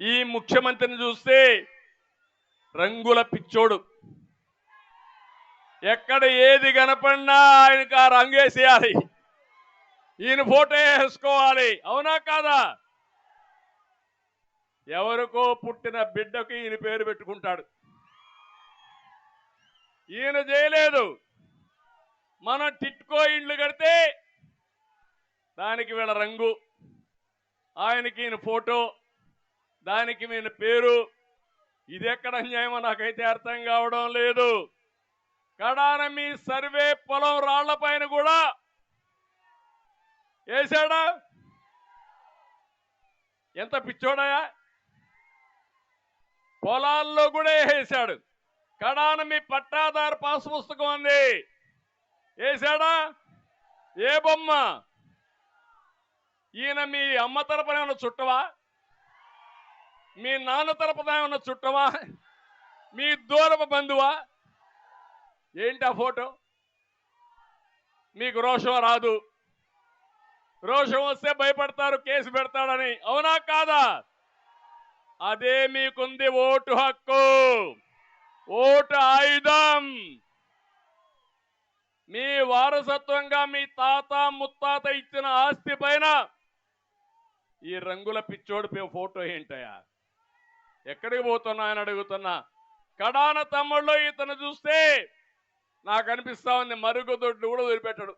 ఈ ముఖ్యమంత్రిని చూస్తే రంగుల పిచ్చోడు. ఎక్కడ ఏది కనపడినా ఆయనకు ఆ రంగేసేయాలి, ఈయన ఫోటో వేసుకోవాలి. అవునా కాదా? ఎవరికో పుట్టిన బిడ్డకు ఈయన పేరు పెట్టుకుంటాడు. ఈయన చేయలేదు. మనం టిట్కో ఇండ్లు కడితే దానికి వీళ్ళ రంగు, ఆయనకి ఈయన ఫోటో, దానికి ఈయన పేరు. ఇది ఎక్కడ అన్యాయమో నాకైతే అర్థం కావడం లేదు. కడాన మీ సర్వే పొలం రాళ్ల పైన కూడా వేశాడా? ఎంత పిచ్చోడయా! పొలాల్లో కూడా వేసాడు. కడాన మీ పట్టాదారు పాస్ పుస్తకం ఉంది, వేశాడా? ఏ బొమ్మ? ఈయన మీ అమ్మ తరపున ఏమన్నా చుట్టవా? మీ నాన్న తరపున ఏమన్నా చుట్టవా? మీ దూరపు బంధువా? ఏంటి ఆ ఫోటో? మీకు రోషం రాదు. రోషం వస్తే భయపడతారు, కేసు పెడతాడని. అవునా కాదా? అదే మీకుంది ఓటు హక్కు, ఓటు ఆయుధం. మీ వారసత్వంగా మీ తాత ముత్తాత ఇచ్చిన ఆస్తి పైన ఈ రంగుల పిచ్చోడి ఫోటో ఏంటయా? ఎక్కడికి పోతున్నా అని అడుగుతున్నా. కడాన తమ్ముళ్ళు ఇతను చూస్తే నాకు అనిపిస్తా ఉంది మరుగుదొడ్లు కూడా వదిలిపెట్టాడు.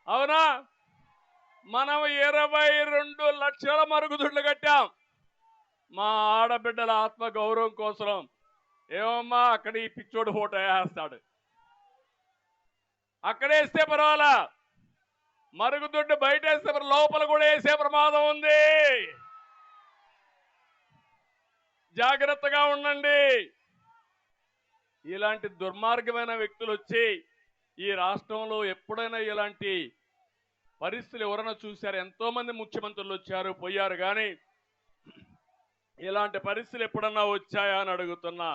అవునా? మనం 22 లక్షల మరుగుదొడ్లు కట్టాం మా ఆడబిడ్డల ఆత్మ గౌరవం కోసం. ఏమమ్మా అక్కడ ఈ పిచ్చోడు ఫోటో వేస్తాడు, అక్కడేస్తే పర్వాలా, మరుగుదొడ్డు బయట వేస్తే లోపల కూడా వేసే ప్రమాదం ఉంది. జాగ్రత్తగా ఉండండి. ఇలాంటి దుర్మార్గమైన వ్యక్తులు వచ్చి ఈ రాష్ట్రంలో ఎప్పుడైనా ఇలాంటి పరిస్థితులు ఎవరైనా చూశారు? ఎంతో మంది ముఖ్యమంత్రులు వచ్చారు పోయారు, కానీ ఇలాంటి పరిస్థితులు ఎప్పుడన్నా వచ్చాయా అని అడుగుతున్నా.